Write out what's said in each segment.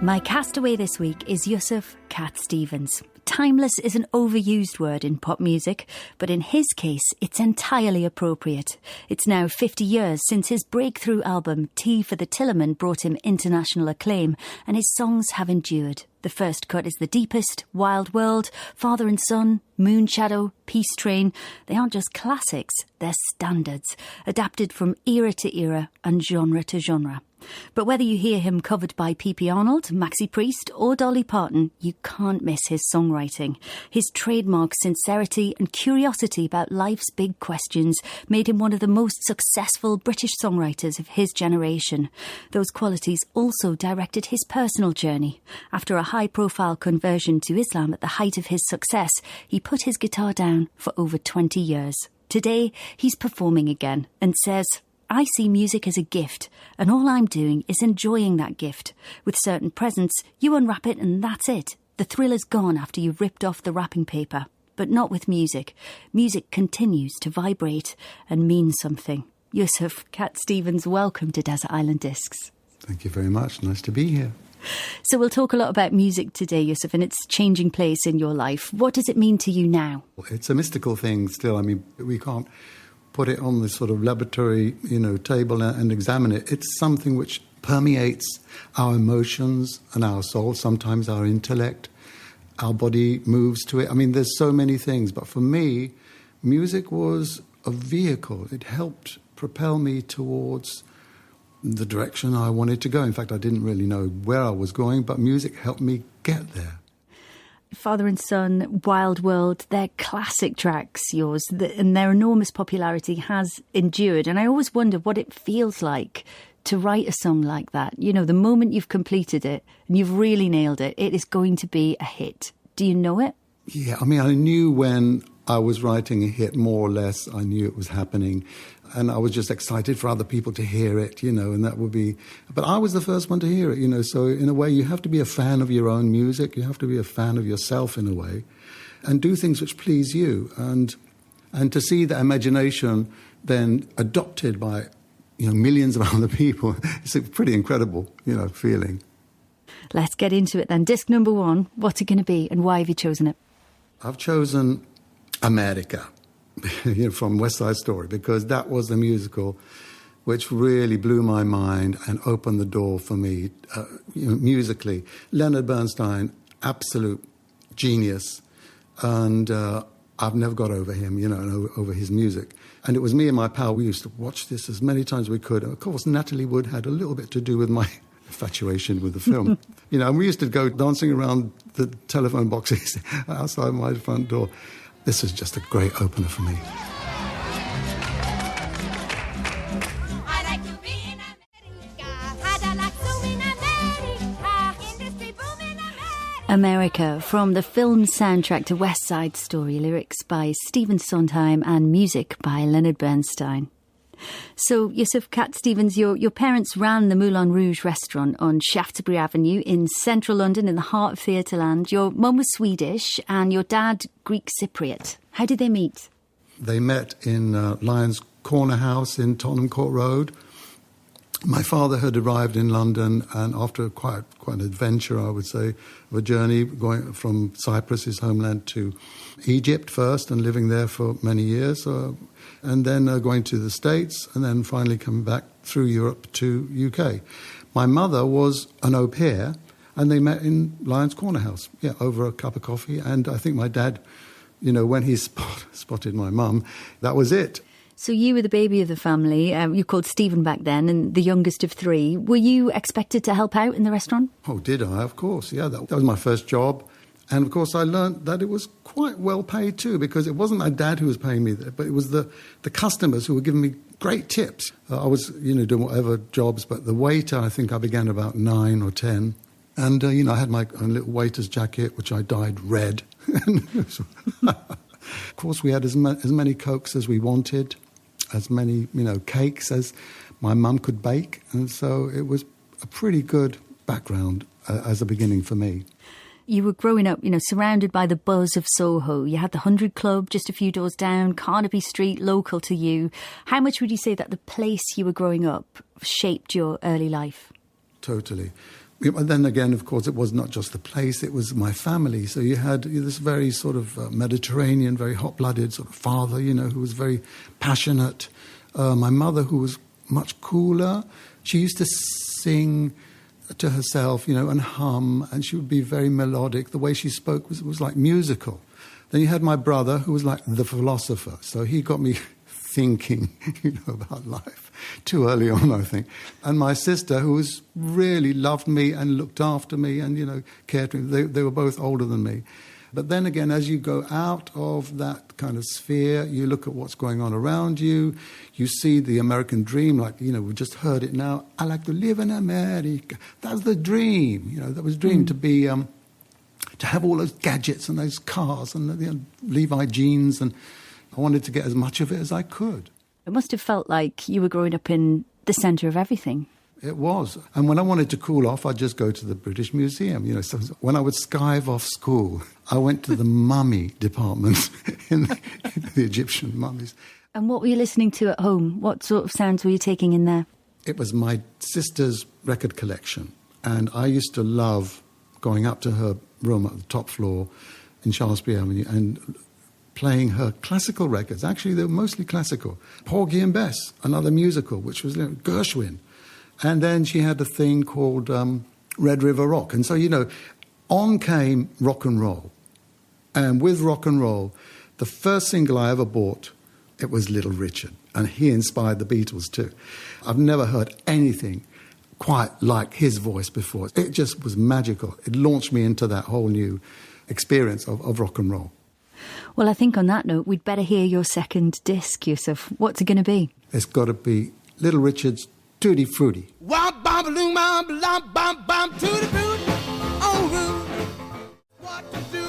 My castaway this week is Yusuf Cat Stevens. Timeless is an overused word in pop music, but in his case, it's entirely appropriate. It's now 50 years since his breakthrough album, Tea for the Tillerman, brought him international acclaim, and his songs have endured. The first cut is the deepest, Wild World, Father and Son, Moon Shadow, Peace Train. They aren't just classics, they're standards, adapted from era to era and genre to genre. But whether you hear him covered by P.P. Arnold, Maxi Priest or Dolly Parton, you can't miss his songwriting. His trademark sincerity and curiosity about life's big questions made him one of the most successful British songwriters of his generation. Those qualities also directed his personal journey. After a high-profile conversion to Islam at the height of his success, he put his guitar down for over 20 years. Today, he's performing again and says, I see music as a gift, and all I'm doing is enjoying that gift. With certain presents, you unwrap it and that's it. The thrill is gone after you've ripped off the wrapping paper. But not with music. Music continues to vibrate and mean something. Yusuf Cat Stevens, welcome to Desert Island Discs. Thank you very much. Nice to be here. So we'll talk a lot about music today, Yusuf, and its changing place in your life. What does it mean to you now? It's a mystical thing still. I mean, we can't put it on this sort of laboratory, table and examine it. It's something which permeates our emotions and our soul, sometimes our intellect. Our body moves to it. I mean, there's so many things. But for me, music was a vehicle. It helped propel me towards the direction I wanted to go. In fact, I didn't really know where I was going, but music helped me get there. Father and Son, Wild World, they're classic tracks, yours, and their enormous popularity has endured. And I always wonder what it feels like to write a song like that. You know, the moment you've completed it and you've really nailed it, it is going to be a hit. Do you know it? Yeah, I mean, I knew when I was writing a hit, more or less, I knew it was happening. And I was just excited for other people to hear it, and that would be... But I was the first one to hear it, so in a way you have to be a fan of your own music, you have to be a fan of yourself in a way, and do things which please you. And to see that imagination then adopted by, millions of other people, it's a pretty incredible, feeling. Let's get into it then. Disc number 1, what's it going to be and why have you chosen it? I've chosen America. From West Side Story, because that was the musical which really blew my mind and opened the door for me musically. Leonard Bernstein, absolute genius, and I've never got over him, and over his music. And it was me and my pal, we used to watch this as many times as we could. And of course, Natalie Wood had a little bit to do with my infatuation with the film. And we used to go dancing around the telephone boxes outside my front door. This is just a great opener for me. America, from the film soundtrack to West Side Story, lyrics by Stephen Sondheim and music by Leonard Bernstein. So, Yusuf Cat Stevens, your parents ran the Moulin Rouge restaurant on Shaftesbury Avenue in central London, in the heart of Theatreland. Your mum was Swedish and your dad Greek Cypriot. How did they meet? They met in Lyons Corner House in Tottenham Court Road. My father had arrived in London, and after quite an adventure, I would say, of a journey going from Cyprus, his homeland, to Egypt first, and living there for many years, and then going to the States, and then finally coming back through Europe to UK. My mother was an au pair, and they met in Lyons Corner House, over a cup of coffee. And I think my dad, when he spotted my mum, that was it. So you were the baby of the family. You called Stephen back then, and the youngest of 3. Were you expected to help out in the restaurant? Oh, did I? Of course, yeah. That was my first job. And, of course, I learnt that it was quite well paid, too, because it wasn't my dad who was paying me, but it was the customers who were giving me great tips. I was, doing whatever jobs, but the waiter, I think I began about 9 or 10. And, I had my own little waiter's jacket, which I dyed red. Of course, we had as many Cokes as we wanted, as many, cakes as my mum could bake. And so it was a pretty good background as a beginning for me. You were growing up, surrounded by the buzz of Soho. You had the 100 Club just a few doors down, Carnaby Street, local to you. How much would you say that the place you were growing up shaped your early life? Totally. But then again, of course, it was not just the place, it was my family. So you had this very sort of Mediterranean, very hot-blooded sort of father, who was very passionate. My mother, who was much cooler. She used to sing to herself, and hum, and she would be very melodic. The way she spoke was like musical. Then you had my brother, who was like the philosopher. So he got me thinking, about life too early on, I think. And my sister, who was really loved me and looked after me and, cared for me. They were both older than me. But then again, as you go out of that kind of sphere, you look at what's going on around you. You see the American dream, like, we just heard it now. I like to live in America. That's the dream. That was the dream to be, to have all those gadgets and those cars and Levi jeans. And I wanted to get as much of it as I could. It must have felt like you were growing up in the centre of everything. It was. And when I wanted to cool off, I'd just go to the British Museum. So when I would skive off school, I went to the mummy department in the Egyptian mummies. And what were you listening to at home? What sort of sounds were you taking in there? It was my sister's record collection. And I used to love going up to her room at the top floor in Shaftesbury Avenue and playing her classical records. Actually, they were mostly classical. Porgy and Bess, another musical, which was Gershwin. And then she had a thing called Red River Rock. And so, on came rock and roll. And with rock and roll, the first single I ever bought, it was Little Richard. And he inspired the Beatles too. I've never heard anything quite like his voice before. It just was magical. It launched me into that whole new experience of rock and roll. Well, I think on that note, we'd better hear your second disc, Yusuf. What's it going to be? It's got to be Little Richard's Tutti Frutti. What to do?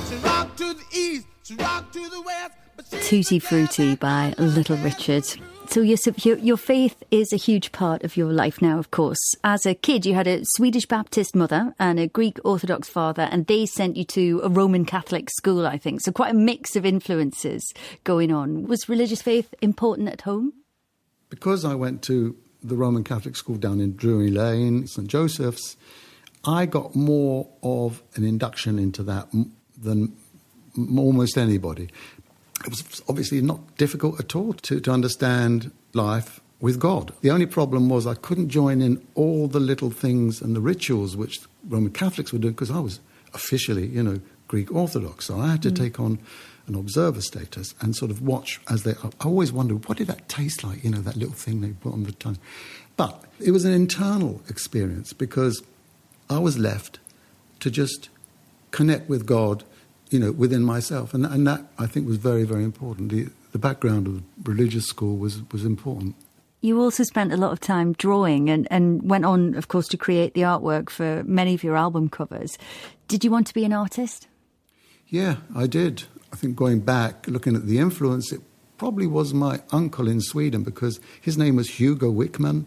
To rock to the east, to rock to the west. Tutti Frutti by Little Richard. So, Yusuf, your faith is a huge part of your life now, of course. As a kid, you had a Swedish Baptist mother and a Greek Orthodox father, and they sent you to a Roman Catholic school, I think. So quite a mix of influences going on. Was religious faith important at home? Because I went to the Roman Catholic school down in Drury Lane, St. Joseph's, I got more of an induction into that than almost anybody. It was obviously not difficult at all to understand life with God. The only problem was I couldn't join in all the little things and the rituals which Roman Catholics were doing because I was officially, Greek Orthodox. So I had to take on an observer status and sort of watch as they... I always wondered, what did that taste like, that little thing they put on the tongue? But it was an internal experience because I was left to just connect with God within myself. And that, I think, was very, very important. The background of the religious school was important. You also spent a lot of time drawing and went on, of course, to create the artwork for many of your album covers. Did you want to be an artist? Yeah, I did. I think going back, looking at the influence, it probably was my uncle in Sweden because his name was Hugo Wickman.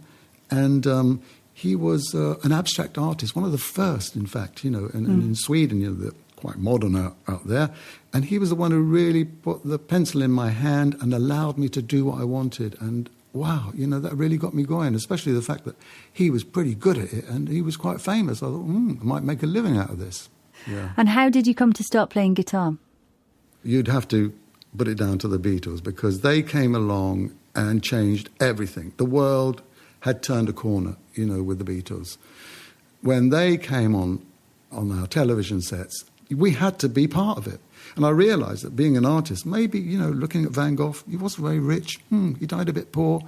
And he was an abstract artist, one of the first, in fact, in Sweden, the quite modern out there. And he was the one who really put the pencil in my hand and allowed me to do what I wanted. And wow, that really got me going, especially the fact that he was pretty good at it and he was quite famous. I thought, I might make a living out of this. Yeah. And how did you come to start playing guitar? You'd have to put it down to the Beatles because they came along and changed everything. The world had turned a corner, with the Beatles. When they came on our television sets, we had to be part of it. And I realised that being an artist, maybe, looking at Van Gogh, he wasn't very rich. He died a bit poor.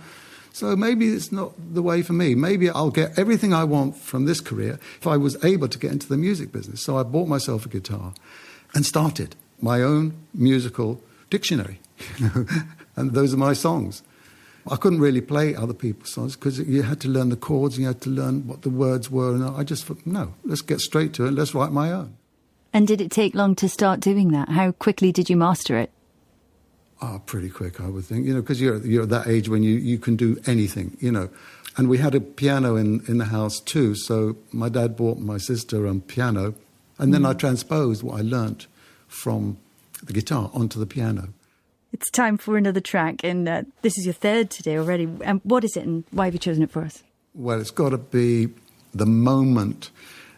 So maybe it's not the way for me. Maybe I'll get everything I want from this career if I was able to get into the music business. So I bought myself a guitar and started my own musical dictionary. And those are my songs. I couldn't really play other people's songs because you had to learn the chords and you had to learn what the words were. And I just thought, no, let's get straight to it. Let's write my own. And did it take long to start doing that? How quickly did you master it? Oh, pretty quick, I would think, because you're at that age when you can do anything, And we had a piano in the house too, so my dad bought my sister a piano, and then I transposed what I learnt from the guitar onto the piano. It's time for another track, and this is your third today already. What is it, and why have you chosen it for us? Well, it's got to be the moment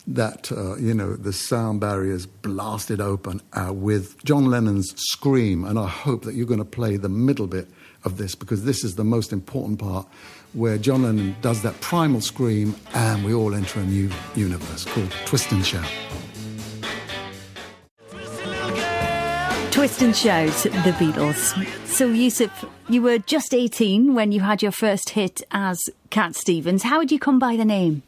that, the sound barriers blasted open with John Lennon's Scream. And I hope that you're going to play the middle bit of this, because this is the most important part, where John Lennon does that primal scream and we all enter a new universe called Twist and Shout. Twist and Shout, the Beatles. So, Yusuf, you were just 18 when you had your first hit as Cat Stevens. How did you come by the name?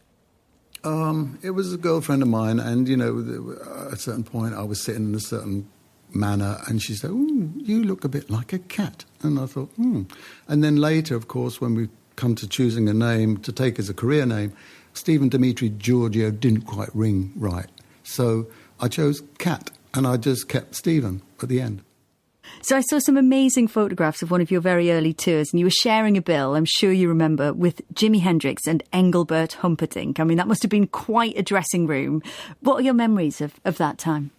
It was a girlfriend of mine, and, at a certain point I was sitting in a certain manner and she said, "Ooh, you look a bit like a cat." And I thought, And then later, of course, when we come to choosing a name to take as a career name, Stephen Dimitri Giorgio didn't quite ring right. So I chose Cat, and I just kept Stephen at the end. So I saw some amazing photographs of one of your very early tours, and you were sharing a bill, I'm sure you remember, with Jimi Hendrix and Engelbert Humperdinck. I mean, that must have been quite a dressing room. What are your memories of that time?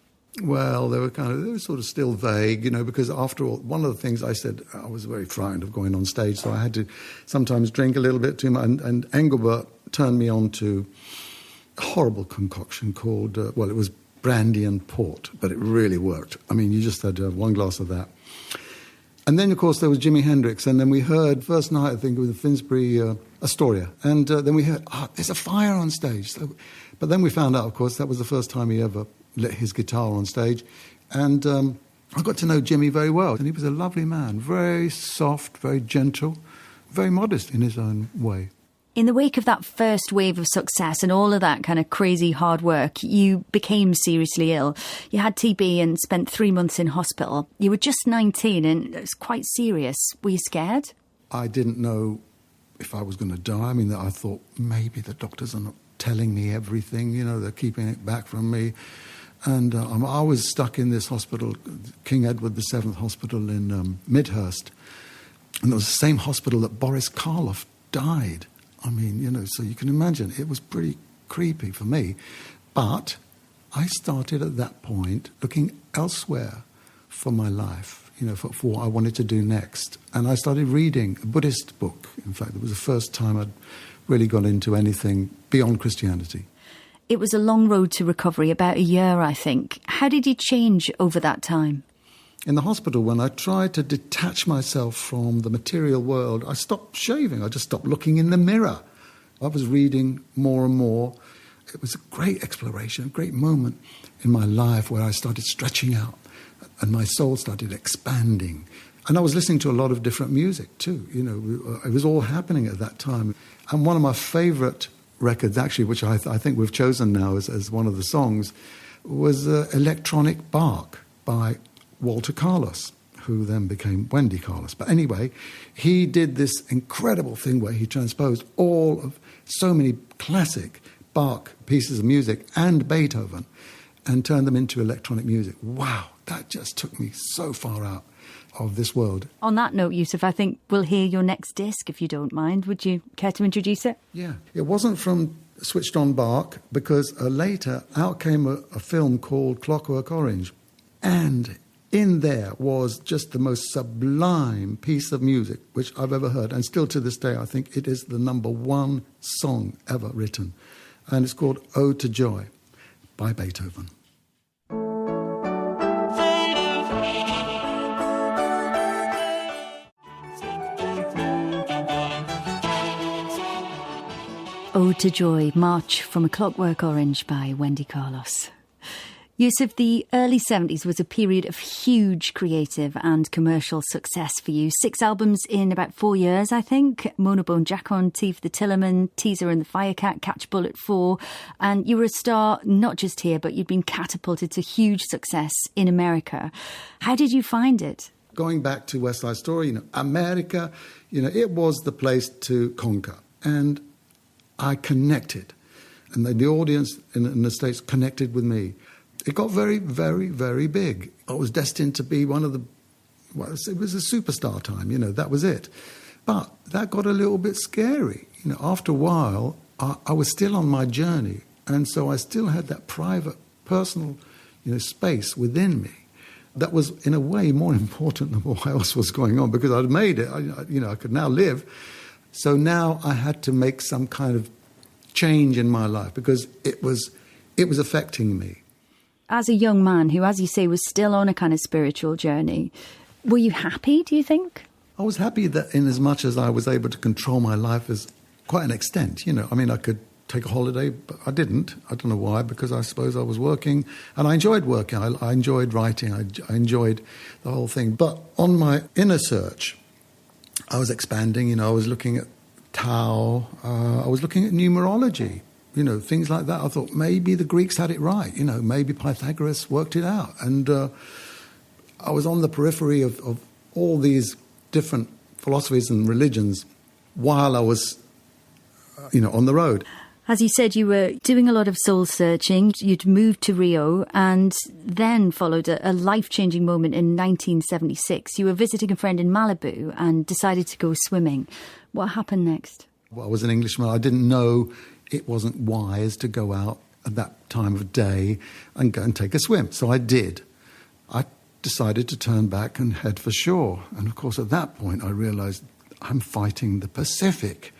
Well, they were sort of still vague, because after all, one of the things I said, I was very frightened of going on stage, so I had to sometimes drink a little bit too much. And Engelbert turned me on to a horrible concoction called, it was brandy and port, but it really worked. I mean, you just had one glass of that. And then, of course, there was Jimi Hendrix, and then we heard, first night, I think, with the Finsbury Astoria, and then we heard, there's a fire on stage. So, but then we found out, of course, that was the first time he ever lit his guitar on stage, and I got to know Jimmy very well, and he was a lovely man, very soft, very gentle, very modest in his own way. In the wake of that first wave of success and all of that kind of crazy hard work, you became seriously ill. You had TB and spent 3 months in hospital. You were just 19 and it was quite serious. Were you scared? I didn't know if I was going to die. I mean, I thought maybe the doctors are not telling me everything, they're keeping it back from me. And I was stuck in this hospital, King Edward VII Hospital in Midhurst. And it was the same hospital that Boris Karloff died. I mean, so you can imagine, it was pretty creepy for me. But I started at that point looking elsewhere for my life, for what I wanted to do next. And I started reading a Buddhist book. In fact, it was the first time I'd really got into anything beyond Christianity. It was a long road to recovery, about a year, I think. How did you change over that time? In the hospital, when I tried to detach myself from the material world, I stopped shaving. I just stopped looking in the mirror. I was reading more and more. It was a great exploration, a great moment in my life where I started stretching out and my soul started expanding. And I was listening to a lot of different music too. It was all happening at that time. And one of my favourite records, actually, which I think we've chosen now as one of the songs, was Electronic Bark by Walter Carlos, who then became Wendy Carlos. But anyway, he did this incredible thing where he transposed all of so many classic Bach pieces of music and Beethoven and turned them into electronic music. Wow, that just took me so far out of this world. On that note, Yusuf, I think we'll hear your next disc, if you don't mind. Would you care to introduce it? Yeah. It wasn't from Switched On Bach, because later out came a film called Clockwork Orange. And in there was just the most sublime piece of music which I've ever heard. And still to this day, I think it is the number one song ever written. And it's called Ode to Joy by Beethoven. Ode to Joy, March from a Clockwork Orange by Wendy Carlos. Yusuf, the early 70s was a period of huge creative and commercial success for you. 6 albums in about 4 years, I think. Monobone Jacon, Tea for the Tillerman, Teaser and the Firecat, Catch Bullet 4. And you were a star not just here, but you'd been catapulted to huge success in America. How did you find it? Going back to West Side Story, America, it was the place to conquer. And I connected. And the audience in the States connected with me. It got very, very, very big. I was destined to be one of the... Well, it was a superstar time, that was it. But that got a little bit scary. After a while, I was still on my journey. And so I still had that private, personal, space within me. That was, in a way, more important than what else was going on, because I'd made it. I could now live. So now I had to make some kind of change in my life because it was affecting me. As a young man who, as you say, was still on a kind of spiritual journey, were you happy, do you think? I was happy that in as much as I was able to control my life as quite an extent, you know. I mean, I could take a holiday, but I didn't. I don't know why, because I suppose I was working, and I enjoyed working. I enjoyed writing. I enjoyed the whole thing. But on my inner search, I was expanding, you know. I was looking at Tao. I was looking at numerology. You know, things like that. I thought maybe the Greeks had it right. You know, maybe Pythagoras worked it out. And I was on the periphery of all these different philosophies and religions while I was, on the road. As you said, you were doing a lot of soul searching. You'd moved to Rio and then followed a life-changing moment in 1976. You were visiting a friend in Malibu and decided to go swimming. What happened next? Well, I was an Englishman. I didn't know it wasn't wise to go out at that time of day and go and take a swim. So I did. I decided to turn back and head for shore. And of course, at that point, I realized I'm fighting the Pacific.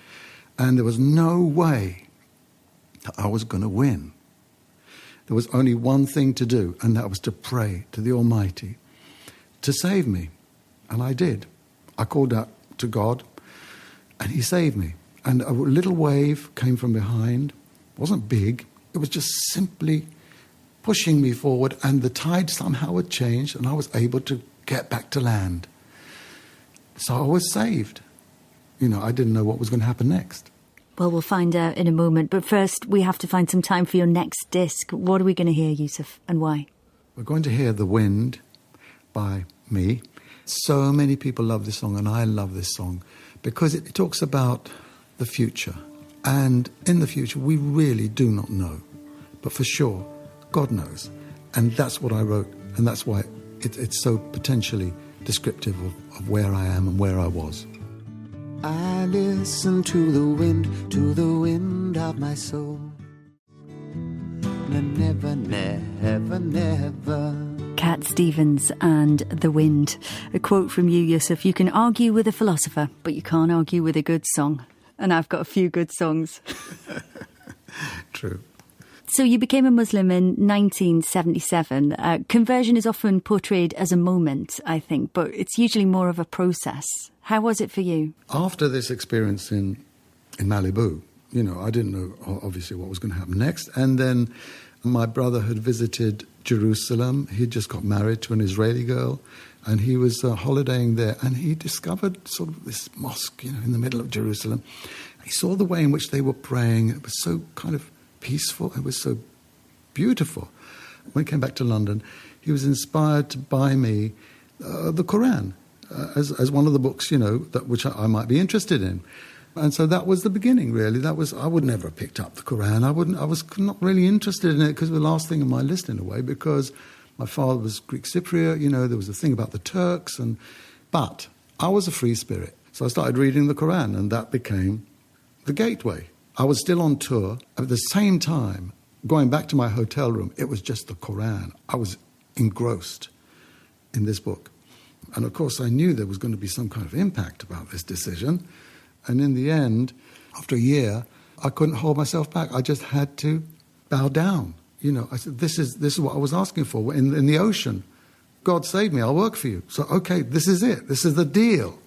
And there was no way that I was going to win. There was only one thing to do, and that was to pray to the Almighty to save me. And I did. I called out to God, and He saved me. And a little wave came from behind. It wasn't big. It was just simply pushing me forward, and the tide somehow had changed, and I was able to get back to land. So I was saved. I didn't know what was going to happen next. Well, we'll find out in a moment. But first, we have to find some time for your next disc. What are we going to hear, Yusuf, and why? We're going to hear The Wind by me. So many people love this song, and I love this song, because it talks about the future. And in the future, we really do not know. But for sure, God knows. And that's what I wrote. And that's why it's so potentially descriptive of where I am and where I was. I listen to the wind of my soul. Never, never, never. Cat Stevens and The Wind. A quote from you, Yusuf. You can argue with a philosopher, but you can't argue with a good song. And I've got a few good songs. True. So you became a Muslim in 1977. Conversion is often portrayed as a moment, I think, but it's usually more of a process. How was it for you? After this experience in Malibu, I didn't know, obviously, what was going to happen next. And then my brother had visited Jerusalem. He'd just got married to an Israeli girl, and he was holidaying there, and he discovered sort of this mosque, in the middle of Jerusalem. He saw the way in which they were praying. It was so kind of peaceful. It was so beautiful. When he came back to London, he was inspired to buy me the Koran as one of the books, which I might be interested in. And so that was the beginning, really. I would never have picked up the Koran. I was not really interested in it because it was the last thing on my list in a way, because my father was Greek Cypriot, there was a thing about the Turks. But I was a free spirit. So I started reading the Koran, and that became the gateway. I was still on tour. At the same time, going back to my hotel room, it was just the Koran. I was engrossed in this book. And of course, I knew there was going to be some kind of impact about this decision. And in the end, after a year, I couldn't hold myself back. I just had to bow down. I said, this is what I was asking for in the ocean. God save me, I'll work for you. So, okay, this is it. This is the deal.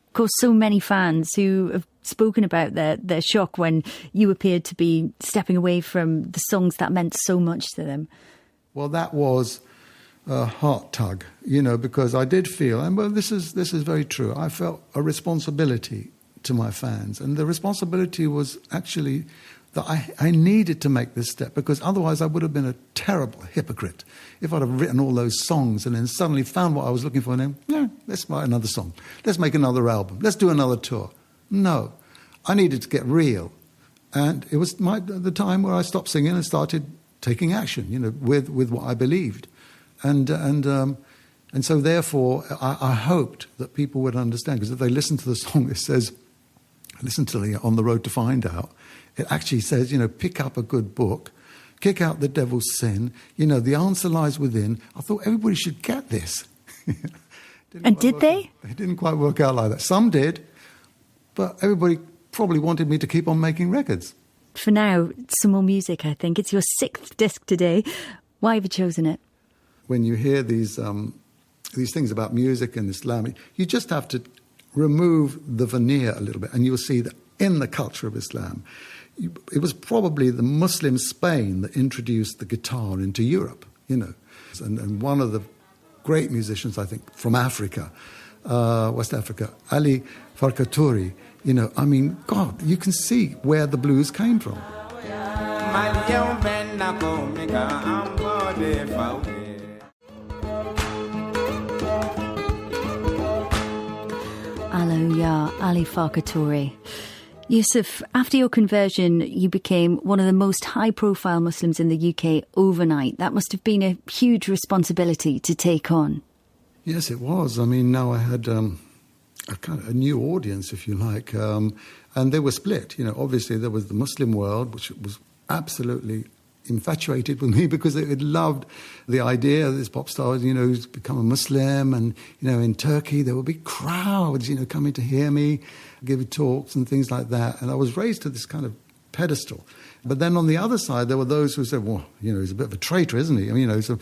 Of course, so many fans who have spoken about their shock when you appeared to be stepping away from the songs that meant so much to them. Well, that was a heart tug, because I did feel, and well, this is very true, I felt a responsibility to my fans. And the responsibility was actually that I needed to make this step, because otherwise I would have been a terrible hypocrite if I'd have written all those songs and then suddenly found what I was looking for and then, let's write another song. Let's make another album. Let's do another tour. No, I needed to get real. And it was the time where I stopped singing and started taking action, with what I believed. And so therefore I hoped that people would understand, because if they listen to the song, it says, listen to the On the Road to Find Out, it actually says, pick up a good book, kick out the devil's sin, the answer lies within. I thought everybody should get this. And did they? It didn't quite work out like that. Some did, but everybody probably wanted me to keep on making records. for now, some more music, I think. It's your 6th disc today. Why have you chosen it? When you hear these things about music and Islam, you just have to remove the veneer a little bit, and you'll see that in the culture of Islam, it was probably the Muslim Spain that introduced the guitar into Europe, And one of the great musicians, I think, from Africa, West Africa, Farka Touré, God, you can see where the blues came from. Alo Ya Ali Farka Touré. Yusuf, after your conversion, you became one of the most high-profile Muslims in the UK overnight. That must have been a huge responsibility to take on. Yes, it was. Now I had a kind of a new audience, if you like, and they were split. Obviously there was the Muslim world, which was absolutely infatuated with me because they had loved the idea of this pop star, who's become a Muslim, and in Turkey there would be crowds, coming to hear me give talks and things like that, and I was raised to this kind of pedestal. But then on the other side there were those who said, well, he's a bit of a traitor, isn't he? He's a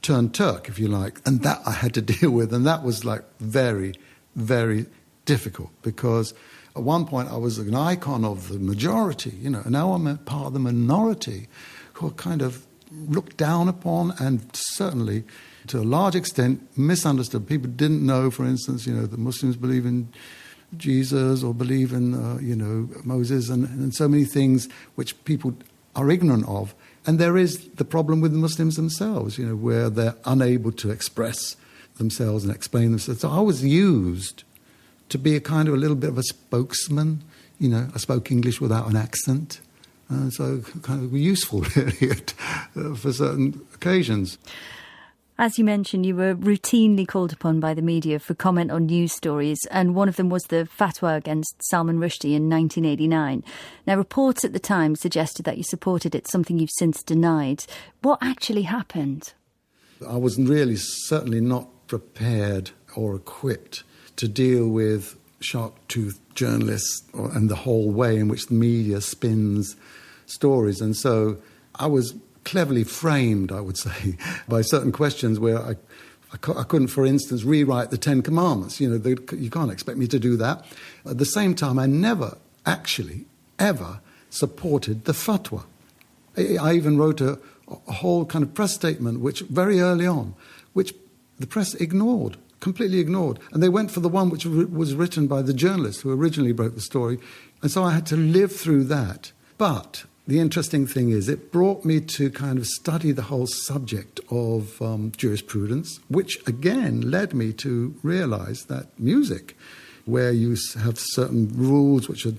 turned Turk, if you like, and that I had to deal with, and that was like very, very difficult, because at one point I was an icon of the majority, and now I'm a part of the minority who are kind of looked down upon and certainly to a large extent misunderstood. People didn't know, for instance, that Muslims believe in Jesus or believe in, Moses and so many things which people are ignorant of. And there is the problem with the Muslims themselves, where they're unable to express themselves and explain themselves. So I was used to be a kind of a little bit of a spokesman. I spoke English without an accent. So kind of useful, really, for certain occasions. As you mentioned, you were routinely called upon by the media for comment on news stories, and one of them was the Fatwa against Salman Rushdie in 1989. Now, reports at the time suggested that you supported it, something you've since denied. What actually happened? I was really certainly not prepared or equipped to deal with shark-toothed journalists and the whole way in which the media spins stories. And so I was cleverly framed, I would say, by certain questions where I couldn't, for instance, rewrite the 10 Commandments. You can't expect me to do that. At the same time, I never actually ever supported the fatwa. I even wrote a whole kind of press statement, which very early on, which the press ignored, completely ignored. And they went for the one which was written by the journalist who originally broke the story. And so I had to live through that. But the interesting thing is it brought me to kind of study the whole subject of jurisprudence, which again led me to realize that music, where you have certain rules which are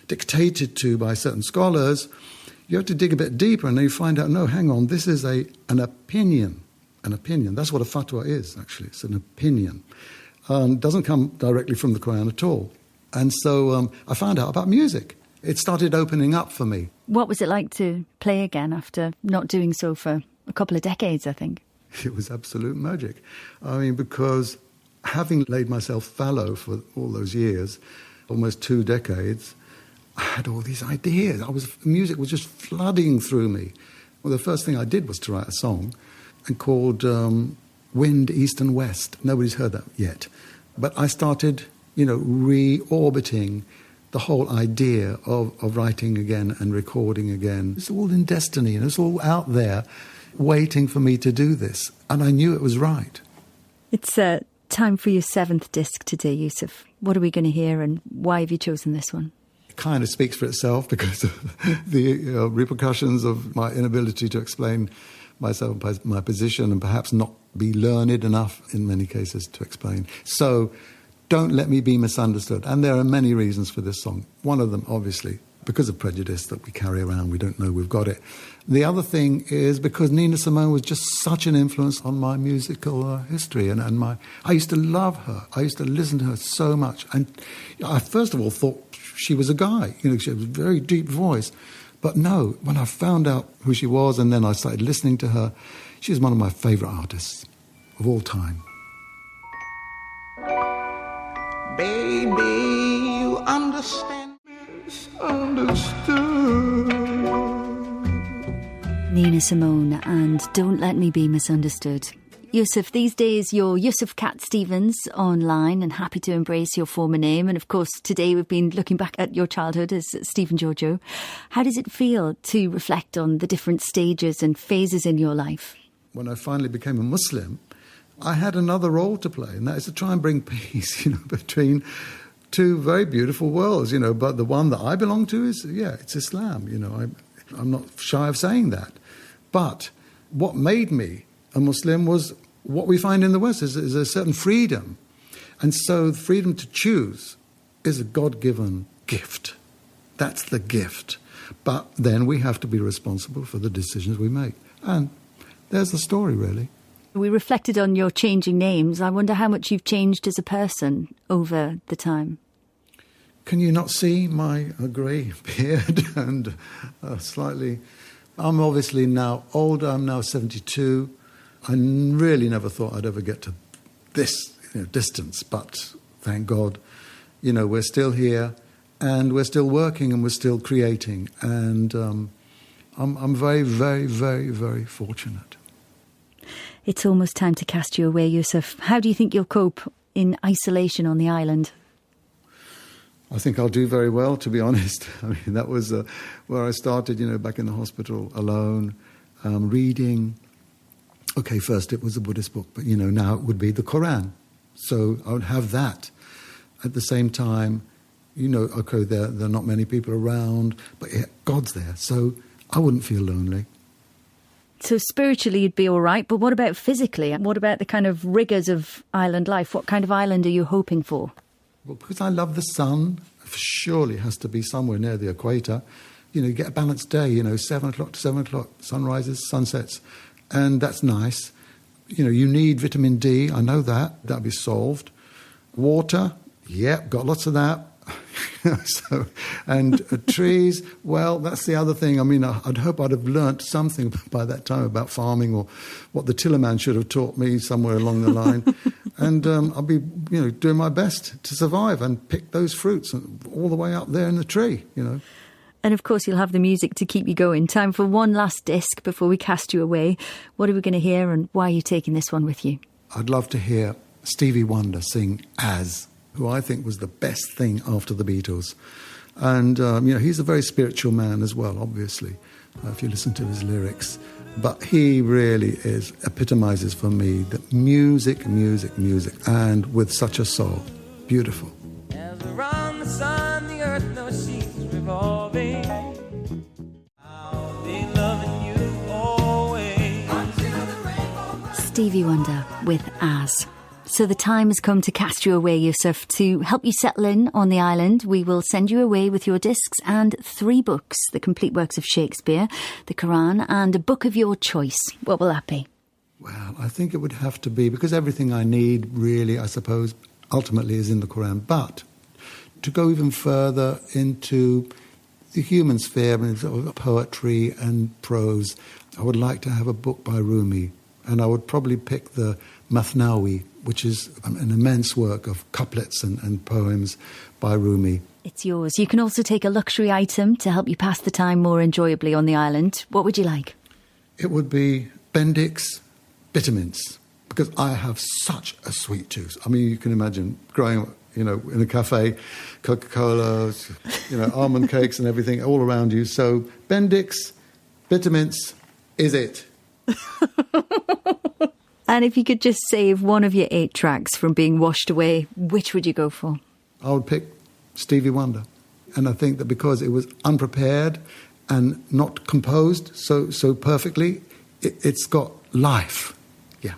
dictated to by certain scholars, you have to dig a bit deeper and then you find out, no, hang on, this is an opinion. An opinion. That's what a fatwa is, actually. It's an opinion. It doesn't come directly from the Koran at all. And so I found out about music. It started opening up for me. What was it like to play again after not doing so for a couple of decades, I think? It was absolute magic. Because having laid myself fallow for all those years, almost 2 decades, I had all these ideas. Music was just flooding through me. Well, the first thing I did was to write a song and called Wind, East and West. Nobody's heard that yet. But I started, reorbiting the whole idea of writing again and recording again. It's all in destiny, and it's all out there waiting for me to do this. And I knew it was right. It's time for your 7th disc today, Yusuf. What are we going to hear, and why have you chosen this one? It kind of speaks for itself because of the repercussions of my inability to explain myself, my position, and perhaps not be learned enough in many cases to explain. So don't let me be misunderstood. And there are many reasons for this song. One of them, obviously, because of prejudice that we carry around. We don't know we've got it. The other thing is because Nina Simone was just such an influence on my musical history. And I used to love her. I used to listen to her so much. And I first of all thought she was a guy. She had a very deep voice. But no, when I found out who she was and then I started listening to her, she's one of my favourite artists of all time. Baby, you understand, misunderstood. Nina Simone and Don't Let Me Be Misunderstood. Yusuf, these days you're Yusuf Cat Stevens online and happy to embrace your former name. And of course, today we've been looking back at your childhood as Stephen Giorgio. How does it feel to reflect on the different stages and phases in your life? When I finally became a Muslim, I had another role to play, and that is to try and bring peace, between two very beautiful worlds, But the one that I belong to is, it's Islam, I'm not shy of saying that. But what made me a Muslim was what we find in the West is a certain freedom. And so the freedom to choose is a God-given gift. That's the gift. But then we have to be responsible for the decisions we make. And there's the story, really. We reflected on your changing names. I wonder how much you've changed as a person over the time. Can you not see my grey beard and slightly... I'm obviously now older. I'm now 72. I really never thought I'd ever get to this distance, but thank God, we're still here and we're still working and we're still creating. And I'm very, very, very, very fortunate. It's almost time to cast you away, Yusuf. How do you think you'll cope in isolation on the island? I think I'll do very well, to be honest. I mean, that was where I started, back in the hospital alone, reading. Okay, first it was a Buddhist book, but, now it would be the Koran. So I would have that. At the same time, okay, there are not many people around, but God's there, so I wouldn't feel lonely. So spiritually you'd be all right, but what about physically? What about the kind of rigours of island life? What kind of island are you hoping for? Well, because I love the sun, surely it has to be somewhere near the equator. You get a balanced day, 7 o'clock to 7 o'clock, sunrises, sunsets, and that's nice. You need vitamin D, I know that. That'll be solved. Water, yep, got lots of that. And trees, well, that's the other thing. I mean, I'd hope I'd have learnt something by that time about farming, or what the tillerman should have taught me somewhere along the line. And I'll be, doing my best to survive and pick those fruits all the way up there in the tree, And of course you'll have the music to keep you going. Time for one last disc before we cast you away. What are we going to hear and why are you taking this one with you? I'd love to hear Stevie Wonder sing As, who I think was the best thing after the Beatles. And, he's a very spiritual man as well, obviously, if you listen to his lyrics. But he really epitomises for me that music, music, music, and with such a soul. Beautiful. As around the sun, the earth knows she's revolving. I'll be loving you always. Until the rainbow. Stevie Wonder with As. So the time has come to cast you away, Yusuf. To help you settle in on the island, we will send you away with your discs and 3 books, the complete works of Shakespeare, the Koran, and a book of your choice. What will that be? Well, I think it would have to be, because everything I need, really, I suppose, ultimately is in the Koran. But to go even further into the human sphere, poetry and prose, I would like to have a book by Rumi. And I would probably pick the Masnavi, which is an immense work of couplets and poems by Rumi. It's yours. You can also take a luxury item to help you pass the time more enjoyably on the island. What would you like? It would be Bendix bitter mints, because I have such a sweet tooth. I mean, you can imagine growing up, in a cafe, Coca-Cola, almond cakes and everything all around you. So Bendix bitter mints is it. And if you could just save one of your 8 tracks from being washed away, which would you go for? I would pick Stevie Wonder. And I think that because it was unprepared and not composed so perfectly, it's got life. Yeah.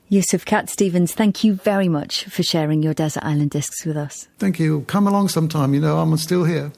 Yusuf Cat Stevens, thank you very much for sharing your Desert Island Discs with us. Thank you. Come along sometime, I'm still here.